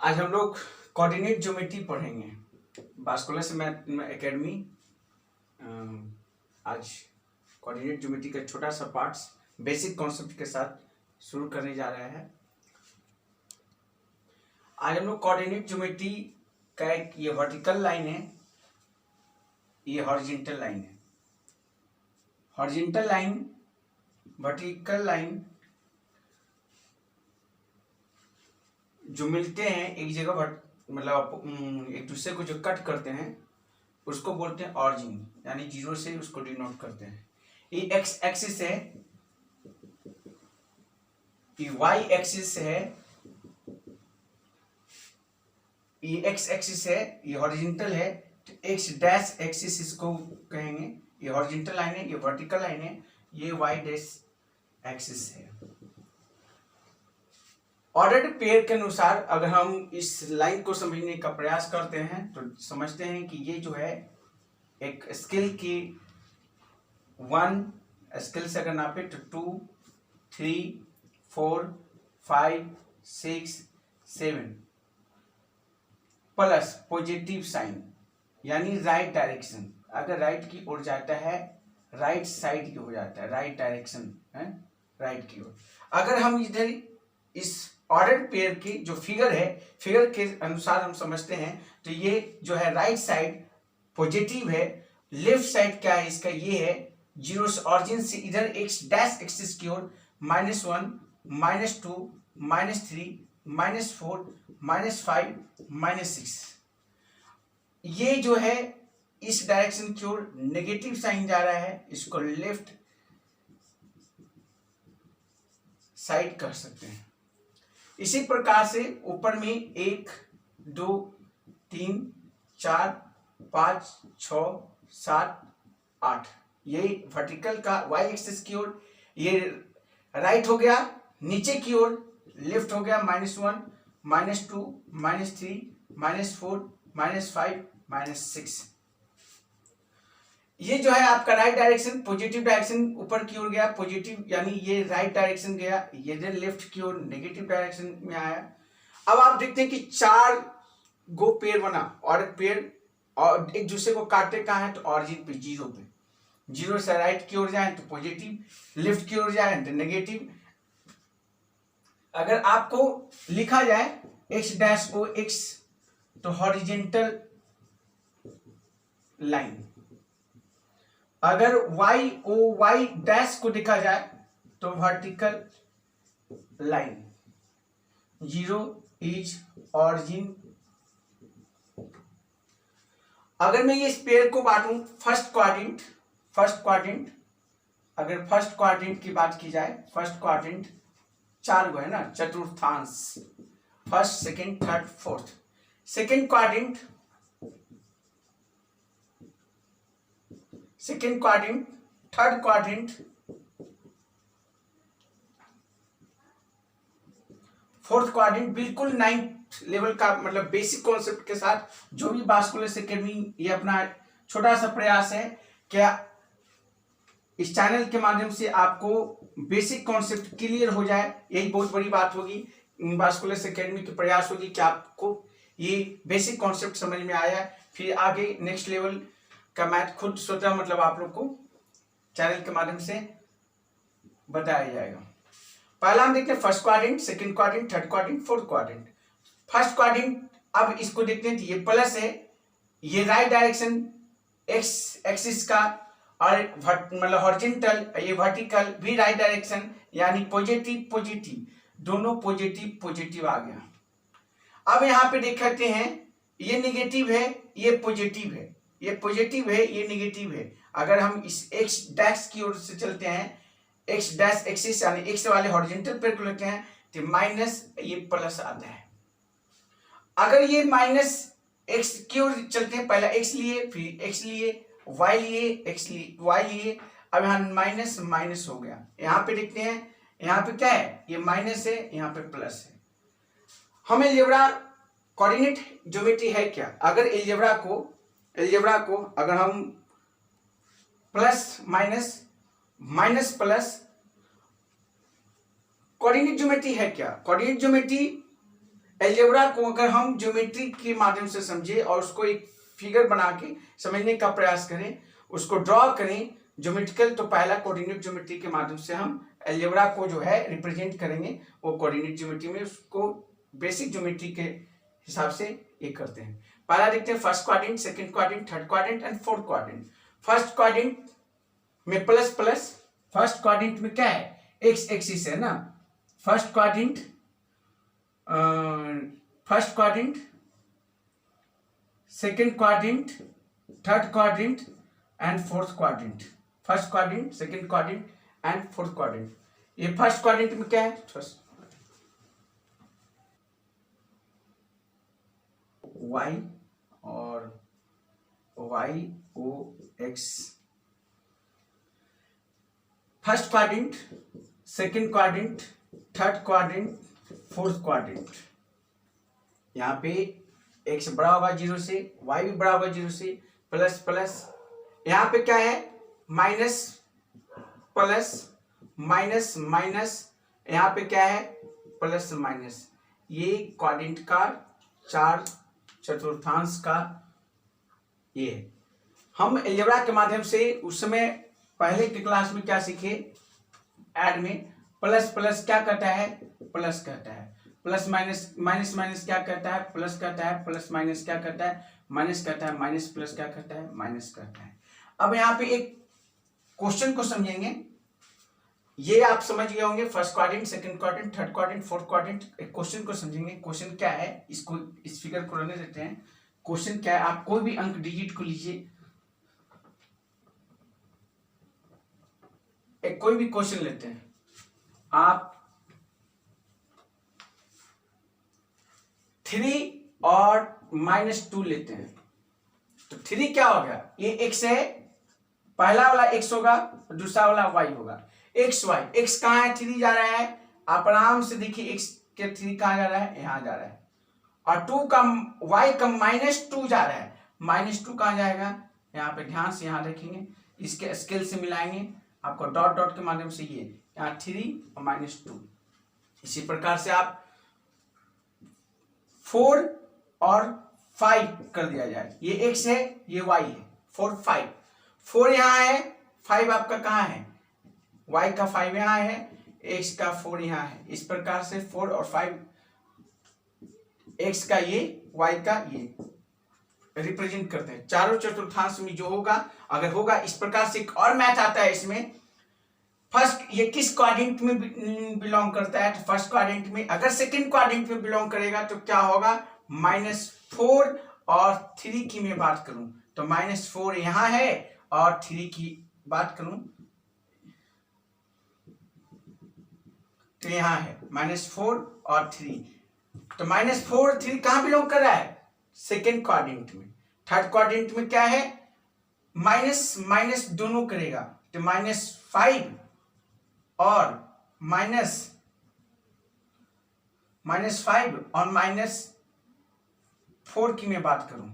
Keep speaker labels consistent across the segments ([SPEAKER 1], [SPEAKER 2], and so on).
[SPEAKER 1] आज हम लोग कोऑर्डिनेट ज्योमेट्री पढ़ेंगे बास्कुलस मैथ एकेडमी। आज कोऑर्डिनेट ज्योमेट्री का छोटा सा पार्ट्स बेसिक कॉन्सेप्ट के साथ शुरू करने जा रहे हैं। आज हम लोग कोऑर्डिनेट ज्योमेट्री का एक ये वर्टिकल लाइन है, ये हॉरिजॉन्टल लाइन है। हॉरिजॉन्टल लाइन, वर्टिकल लाइन जो मिलते हैं एक जगह, मतलब एक दूसरे को जो कट करते हैं उसको बोलते हैं ऑरिजिन, यानी जीरो से उसको डिनोट करते हैं। ये एक्स एक्सिस है, ये वाई एक्सिस है, ये एक्स एक्सिस है, ये हॉरिजॉन्टल है, तो एक्स डैश एक्सिस इसको कहेंगे। ये हॉरिजॉन्टल लाइन है, ये वर्टिकल लाइन है, ये वाई डैश एक्सिस है। ऑर्डर्ड पेयर के अनुसार अगर हम इस लाइन को समझने का प्रयास करते हैं तो समझते हैं कि ये जो है एक स्केल की 1 स्केल से अगर नापे तो 2, 3, 4, 5, 6, 7 प्लस पॉजिटिव साइन यानी राइट डायरेक्शन। अगर राइट की ओर जाता है, राइट साइड की हो जाता है, राइट डायरेक्शन है, राइट की ओर। अगर हम इधर इस ऑर्डर्ड पेयर की जो फिगर है, फिगर के अनुसार हम समझते हैं तो ये जो है राइट साइड पॉजिटिव है, लेफ्ट साइड क्या है इसका, ये है जीरो से ऑरिजिन से इधर एक्स डैश एक्सिस की ओर -1, -2, -3, -4, -5, -6। ये जो है इस डायरेक्शन की ओर नेगेटिव साइन जा रहा है, इसको लेफ्ट साइड कह सकते हैं। इसी प्रकार से ऊपर में 1, 2, 3, 4, 5, 6, 7, 8 ये वर्टिकल का वाई एक्सिस की ओर ये राइट हो गया, नीचे की ओर लेफ्ट हो गया -1, -2, -3, -4, -5, -6। ये जो है आपका राइट डायरेक्शन, पॉजिटिव डायरेक्शन ऊपर की ओर गया, पॉजिटिव यानी ये राइट डायरेक्शन गया, ये लेफ्ट की ओर नेगेटिव डायरेक्शन में आया। अब आप देखते हैं कि 4 गो पेयर बना और पेयर और एक दूसरे को काटते कहाँ है तो ऑरिजिन पे, जीरो पे। जीरो से राइट की ओर जाए तो पॉजिटिव, लेफ्ट की ओर जाए तो नेगेटिव। अगर आपको लिखा जाए x डैश ओ एक्स तो हॉरिजेंटल लाइन, अगर वाई ओ वाई डैश को देखा जाए तो vertical line. Zero is origin. अगर मैं ये पेयर को बांटूं फर्स्ट क्वाड्रेंट, अगर फर्स्ट क्वाड्रेंट की बात की जाए, फर्स्ट क्वाड्रेंट 4 गो है ना, चतुर्थांश, first, second, third, fourth. Second quadrant, third क्वाड्रेंट, फोर्थ क्वाड्रेंट, बिल्कुल 9th लेवल का, मतलब बेसिक कॉन्सेप्ट के साथ जो भी बास्कुलस एकेडमी ये अपना छोटा सा प्रयास है क्या इस चैनल के माध्यम से आपको बेसिक कॉन्सेप्ट क्लियर हो जाए, यही बहुत बड़ी बात होगी। बास्कुलस एकेडमी के प्रयास होगी कि आपको ये बेसिक कॉन्सेप्ट समझ में आया, फिर आगे नेक्स्ट लेवल का मैथ खुद स्वतः मतलब आप लोग को चैनल के माध्यम से बताया जाएगा। पहला हम देखते हैं first quadrant, second quadrant, third क्वाड्रेंट, फोर्थ क्वाड्रेंट। फर्स्ट क्वाड्रेंट, अब इसको देखते हैं तो ये प्लस है, ये राइट डायरेक्शन एक्स एक्सिस का, और मतलब हॉरिजॉन्टल ये वर्टिकल भी राइट डायरेक्शन, यानी पॉजिटिव पॉजिटिव, दोनों पॉजिटिव पॉजिटिव आ गया। अब यहाँ पे देखते हैं ये नेगेटिव है, ये पॉजिटिव है, ये पॉजिटिव है, ये नेगेटिव है। अगर हम इस एक्स डैश की ओर से चलते हैं, एक्स डैश एक्सिस यानी एक्स वाले हॉरिजॉन्टल पेयर को लेते हैं तो माइनस, ये प्लस आता है। अगर ये माइनस एक्स की ओर चलते हैं, पहला एक्स लिए, फिर एक्स लिए, वाई लिए, एक्स लिए, वाई लिए, अब यहाँ माइनस माइनस हो गया। यहाँ पे देखते हैं, यहाँ पे क्या है, ये माइनस है, यहाँ पे प्लस है। हमें अलजेब्रा कोऑर्डिनेट ज्योमेट्री है क्या, अगर अलजेब्रा को अगर हम plus minus minus plus, coordinate geometry है क्या, कोऑर्डिनेट ज्योमेट्री अलजेब्रा को अगर हम ज्योमेट्री के माध्यम से समझे और उसको एक फिगर बना के समझने का प्रयास करें, उसको ड्रॉ करें ज्योमेट्रिकल, तो पहला कोऑर्डिनेट ज्योमेट्री के माध्यम से हम अलजेब्रा को जो है रिप्रेजेंट करेंगे। वो कोऑर्डिनेट ज्योमेट्री में उसको बेसिक ज्योमेट्री के हिसाब से ये करते हैं। पहला देखते हैं first quadrant, second quadrant, third quadrant and fourth quadrant. First quadrant में प्लस प्लस, फर्स्ट क्वाड्रेंट में क्या है, एक्स एक्सिस है ना। First quadrant, first quadrant, second quadrant, third quadrant and fourth quadrant. First quadrant, second quadrant and fourth quadrant. ये first quadrant में क्या है, फर्स्ट वाई और वाई ओ एक्स। फर्स्ट क्वाड्रेंट, सेकंड क्वाड्रेंट, थर्ड क्वाड्रेंट, फोर्थ क्वाड्रेंट। यहाँ पे एक्स बड़ा होगा 0 से, वाई भी बड़ा होगा 0 से, प्लस प्लस, यहाँ पे क्या है माइनस प्लस, माइनस माइनस, यहाँ पे क्या है प्लस माइनस। ये क्वाड्रेंट का 4 चतुर्थांश का ये है। हम अलजेब्रा के माध्यम से उस समय पहले की क्लास में क्या सीखे, ऐड में प्लस प्लस क्या कहता है, प्लस कहता है, प्लस माइनस, माइनस माइनस क्या कहता है, प्लस कहता है, प्लस माइनस क्या कहता है, माइनस कहता है, माइनस प्लस क्या कहता है, माइनस कहता है। अब यहाँ पे एक क्वेश्चन को समझेंगे, ये आप समझ गए होंगे first quadrant, second quadrant, third क्वाड्रेंट, फोर्थ क्वाड्रेंट। एक क्वेश्चन को समझेंगे, क्वेश्चन क्या है, इसको इस फिगर को रहने देते हैं। क्वेश्चन क्या है, आप कोई भी अंक डिजिट को लीजिए, एक कोई भी क्वेश्चन लेते हैं आप, 3 और -2 लेते हैं, तो 3 क्या हो गया, ये x है, पहला वाला x होगा, दूसरा वाला y होगा, x y, x कहाँ है, 3 जा रहा है, आप आराम से देखिए x के 3 कहाँ जा रहा है, यहाँ जा रहा है, और 2 का y का -2 जा रहा है, -2 कहाँ जाएगा, यहाँ पे ध्यान से यहाँ देखेंगे, इसके स्केल से मिलाएंगे, आपको डॉट डॉट के माध्यम से ये यहाँ 3 और -2। इसी प्रकार से आप 4 और 5 कर दिया जाए, ये x है, ये y है, 4 5, 4 यहाँ है, 5 आपका कहाँ है, y का 5 यहाँ है, x का 4 यहाँ है। इस प्रकार से 4 और 5, x का ये, y का ये रिप्रेजेंट करते हैं। चारों चतुर्थांश में जो होगा, अगर होगा इस प्रकार से एक और मैथ आता है इसमें, फर्स्ट ये किस क्वाड्रेंट में बिलोंग करता है, तो फर्स्ट क्वाड्रेंट में। अगर सेकंड क्वाड्रेंट में बिलोंग करेगा तो क्या होगा, -4 और 3 की मैं बात करूं तो -4 यहां है और 3 की बात करूं तो यहां है -4 और 3, तो -4 3 कहां बिलोंग कर रहा है, सेकेंड क्वाड्रेंट में। थर्ड क्वाड्रेंट में क्या है, माइनस माइनस दोनों करेगा, तो -5 और -5 और -4 की मैं बात करूं,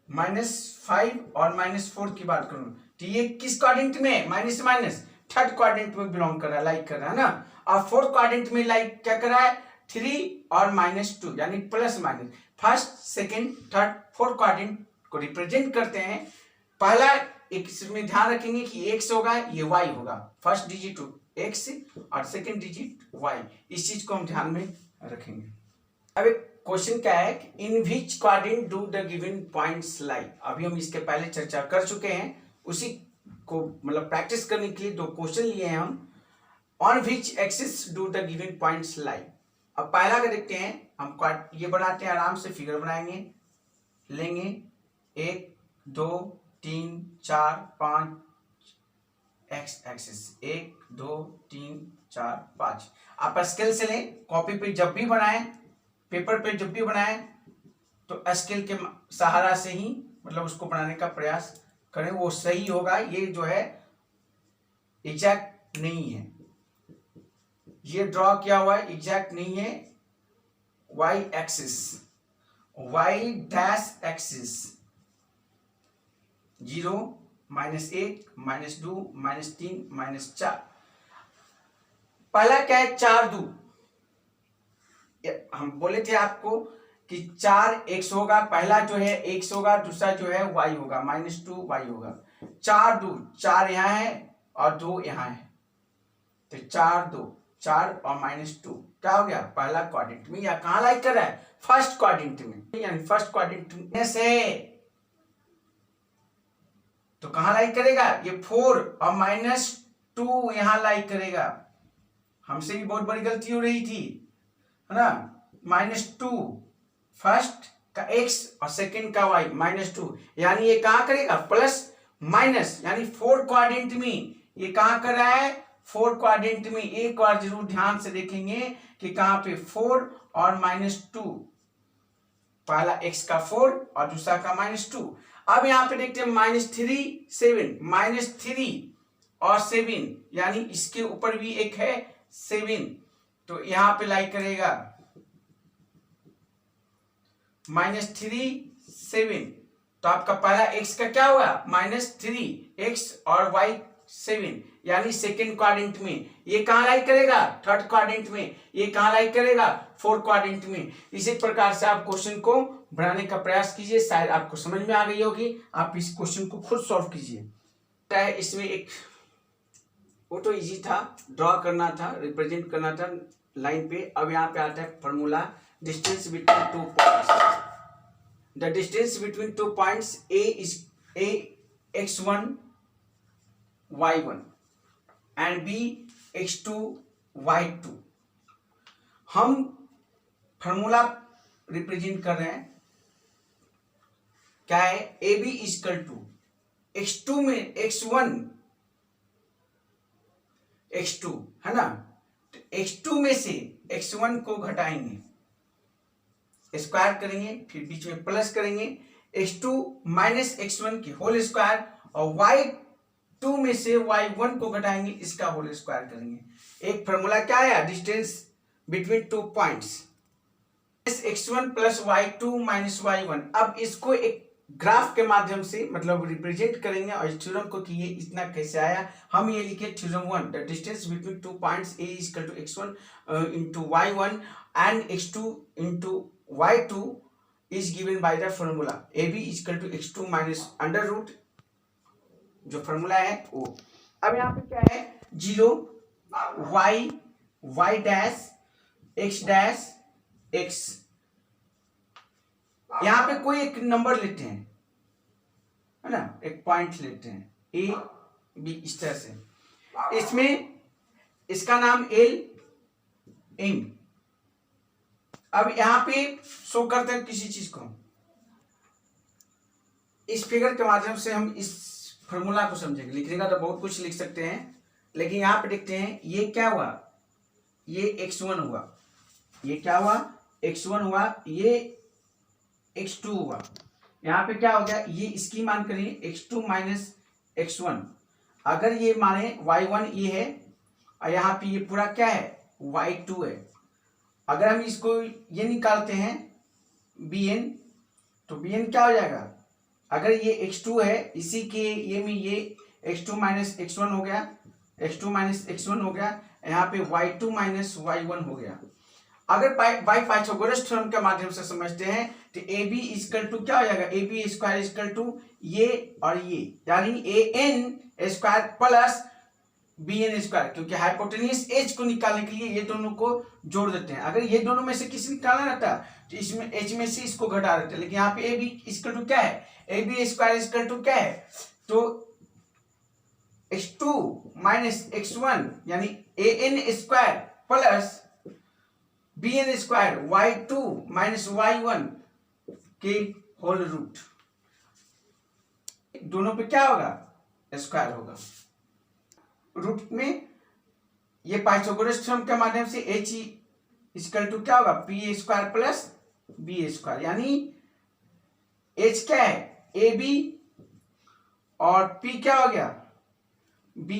[SPEAKER 1] -5 और -4 की बात करूं, तो ये किस क्वाड्रेंट में, माइनस माइनस थर्ड क्वाड्रेंट में बिलोंग कर रहा है, लाइक कर रहा है ना। और फोर्थ क्वाड्रेंट में लाइक क्या कर रहा है, 3 और -2 यानी plus minus. First second third fourth quadrant को रिप्रेजेंट करते हैं। पहला एक इसमें ध्यान रखेंगे कि x होगा, ये y होगा, फर्स्ट डिजिट x और सेकंड डिजिट y, इस चीज को हम ध्यान में रखेंगे। अब एक क्वेश्चन क्या है, in which quadrant do the given points lie. अभी हम इसके पहले चर्चा कर चुके हैं, उसी को मतलब प्रैक्टिस करने के लिए 2 क्वेश्चन लिए हैं हम। On which axis do the given points लाई। अब पहला का देखते हैं, हम ये बनाते हैं, आराम से फिगर बनाएंगे, लेंगे 1 2 3 4 5 एक्स एक्सिस, 1 2 3 4 5। आप स्केल से लें, कॉपी पे जब भी बनाएं, पेपर पे जब भी बनाएं तो स्केल के सहारा से ही मतलब उसको बनाने का प्रयास करें, वो सही होगा। ये जो है एग्जैक्ट नहीं है, ये ड्रॉ किया हुआ है एग्जैक्ट नहीं है। y axis, y dash axis 0 -1 -2 -3 -4। पहला क्या है, 4 2, हम बोले थे आपको कि 4x होगा, पहला जो है x होगा, दूसरा जो है y होगा, -2y होगा। 4 2, 4 यहाँ है और 2 यहाँ है, तो 4 2, 4 और -2 क्या हो गया, पहला क्वाड्रेंट में, या कहाँ लाइक कर रहा है, फर्स्ट क्वाड्रेंट में, यानी फर्स्ट क्वाड्रेंट में से, तो कहाँ लाइक करेगा, ये 4 और -2 यहां लाइक करेगा। हमसे भी बहुत बड़ी गलती हो रही थी, है ना, -2 फर्स्ट का x और सेकंड का y, -2, यानी ये कहां करेगा, प्लस माइनस, यानी 4 क्वाड्रेंट में, ये कहां कर रहा है, 4 क्वाड्रेंट में। एक बार जरूर ध्यान से देखेंगे कि कहां पे 4 और -2, पहला x का 4 और दूसरा का -2। अब यहां पे देखते हैं -3 7, -3 और 7, यानी इसके ऊपर भी एक है 7, तो यहां पे लाइक करेगा -3 7, तो आपका पहला x का क्या हुआ, -3x और y 7, यानी सेकेंड क्वाड्रेंट में। ये कहां लाइक करेगा, थर्ड क्वाड्रेंट में। ये कहां लाइक करेगा, फोर्थ क्वाड्रेंट में। इसी प्रकार से आप क्वेश्चन को बढ़ाने का प्रयास कीजिए, शायद आपको समझ में आ गई होगी। आप इस क्वेश्चन को खुद सॉल्व कीजिए। इसमें एक वो तो इजी था, ड्रॉ करना था, रिप्रेजेंट करना था लाइन पे। अब यहाँ पे आता है formula, distance between 2 points. The distance between 2 points a is a x1 y1 and b x2 y2। हम फॉर्मूला रिप्रेजेंट कर रहे हैं, क्या है, A B is equal to x2 में x1 x2, है ना, तो x2 में से x1 को घटाएंगे, स्क्वायर करेंगे, फिर बीच में प्लस करेंगे, x2 माइनस x1 की होल स्क्वायर, और y2 में से y1 को घटाएंगे, इसका होल स्क्वायर करेंगे। एक फॉर्मूला क्या है, distance between 2 points, x1 plus y2 minus y1। अब इसको एक ग्राफ के माध्यम से मतलब रिप्रेजेंट करेंगे, और इस थ्योरम को कि ये इतना कैसे आया, हम ये लिखे theorem 1, the distance between 2 points a is equal to x1 into y1 and x2 into y2 is given by the formula ab is equal to x2 minus under root, जो फॉर्मूला है वो। अब यहाँ पे क्या है, 0 y dash x dash x, यहां पे कोई एक नंबर लेते हैं, है ना, एक पॉइंट लेते हैं ए बी, इस तरह से। इसमें इसका नाम एल एम। अब यहां पे शो करते हैं किसी चीज को, इस फिगर के माध्यम से हम इस फॉर्मूला को समझेंगे। लिखने का तो बहुत कुछ लिख सकते हैं, लेकिन यहां पे देखते हैं ये क्या हुआ, ये x1 हुआ, ये क्या हुआ, x1 हुआ, ये x2 हुआ। यहाँ पे क्या हो गया, ये इसकी मान करें x2 माइनस x1, अगर ये माने y1 ये है, और यहाँ पे ये पूरा क्या है, y2 है। अगर हम इसको ये निकालते हैं bn, तो bn क्या हो जाएगा, अगर ये x2 है, इसी के ये में ये x2 माइनस x1 हो गया, x2 माइनस x1 हो गया, यहाँ पे y2 माइनस y1 हो गया। अगर बाई पाइथागोरस थ्योरम के माध्यम से समझते हैं तो ए बी इजकल टू क्या हो जाएगा, A B square is equal to ये और ये, यानी A N square plus B N square, क्योंकि हाइपोटेन्यूस एच को निकालने के लिए ये दोनों को जोड़ देते हैं। अगर ये दोनों में से किसी निकालना रहता तो इसमें एच में से इसको घटा देते हैं, लेकिन यहाँ पे ए बी इजकल टू क्या है, A B square is equal to क्या है, तो x2 माइनस x1 यानी A N square plus B N square y2 minus y1 के होल रूट, दोनों पे क्या होगा, स्क्वायर होगा। रूट में ये पाइथागोरस थ्योरम के माध्यम से h इक्वल टू क्या होगा, P square plus B square, यानी h क्या है, ए बी, और p क्या हो गया, बी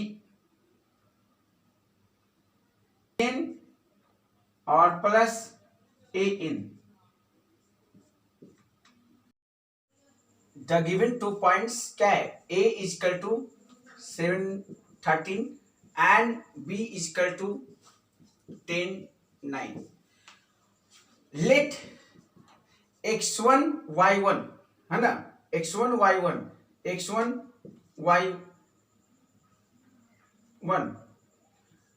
[SPEAKER 1] एन और plus A N. The given 2 points क्या है, a equal to 7 13 and b equal to 10 9। Let x1 y1 है ना, x1 y1 x1 y1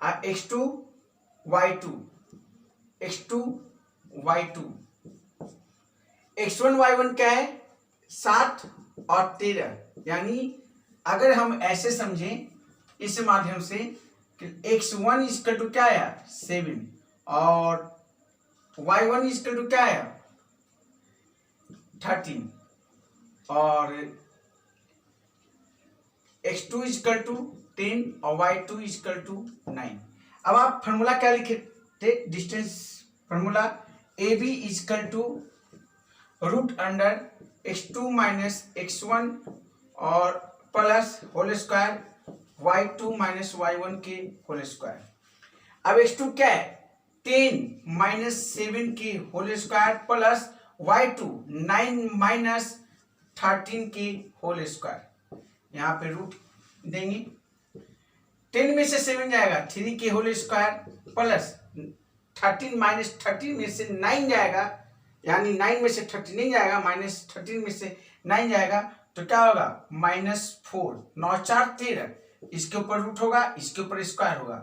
[SPEAKER 1] और x2 y2 x2 y2। x1 y1 क्या है, 7 और 13, यानी अगर हम ऐसे समझें इस माध्यम से कि x1 इक्वल टू क्या आया 7 और y1 इक्वल टू क्या आया 13 और x2 इक्वल टू 10 और y2 इक्वल टू 9। अब आप फॉर्मूला क्या लिखे थे, distance formula AB equal to root under x2 minus x1 और plus whole square y2 minus y1 के होल स्क्वायर। अब x2 क्या है 10 माइनस 7 के whole square plus y2 9 minus 13 के होल स्क्वायर। यहाँ पे रूट देंगे, 10 में से 7 जाएगा 3 के होल स्क्वायर प्लस 13 माइनस 13 में से 9 जाएगा, यानी 9 में से 30 नहीं जाएगा, माइनस 13 में से 9 जाएगा तो क्या होगा -4, 9 4 13, इसके ऊपर रूट होगा, इसके ऊपर स्क्वायर होगा,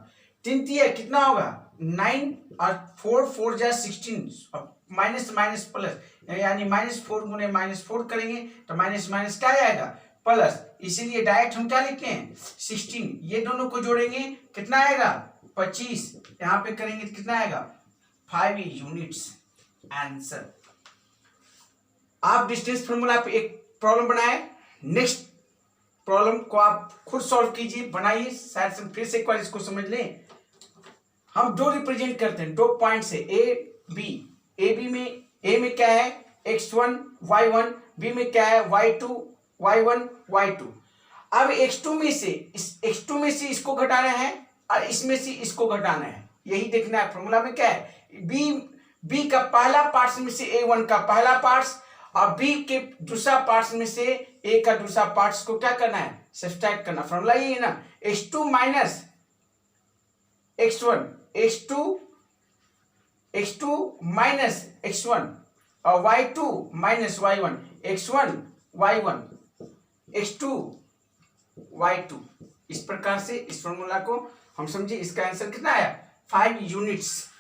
[SPEAKER 1] 3 3 कितना होगा 9 और 4 4 जा 16 माइनस माइनस प्लस, यानी -4 गुने -4 करेंगे तो माइनस माइनस क्या आएगा प्लस, इसीलिए डायरेक्ट हम क्या लिखते हैं 16, ये दोनों को जोड़ेंगे कितना आएगा 25, यहाँ पे करेंगे तो कितना आएगा 5 यूनिट्स आंसर। आप डिस्टेंस फॉर्मूला पे एक प्रॉब्लम बनाए, नेक्स्ट प्रॉब्लम को आप खुद सॉल्व कीजिए, बनाइए, शायद से फिर से एक बार इसको समझ लें। हम दो रिप्रेजेंट करते हैं, 2 पॉइंट से ए बी में ए में क्या है x1 y1, बी में क्या है y2 y1 y2। अब x2 में से इसको घटाना है और इसमें से इसको घटाना है, यही देखना है। फॉर्मूला में क्या है बी का पहला पार्ट्स में से a1 का पहला पार्ट्स और b के दूसरा पार्ट्स में से a का दूसरा पार्ट्स को क्या करना है सब्ट्रैक्ट करना। फॉर्मूला यही है ना, x2 minus x1 x2 minus x1 और y2 minus y1 x1 y1 x2 y2। इस प्रकार से इस फॉर्मूला को हम समझे, इसका आंसर कितना आया 5 यूनिट्स।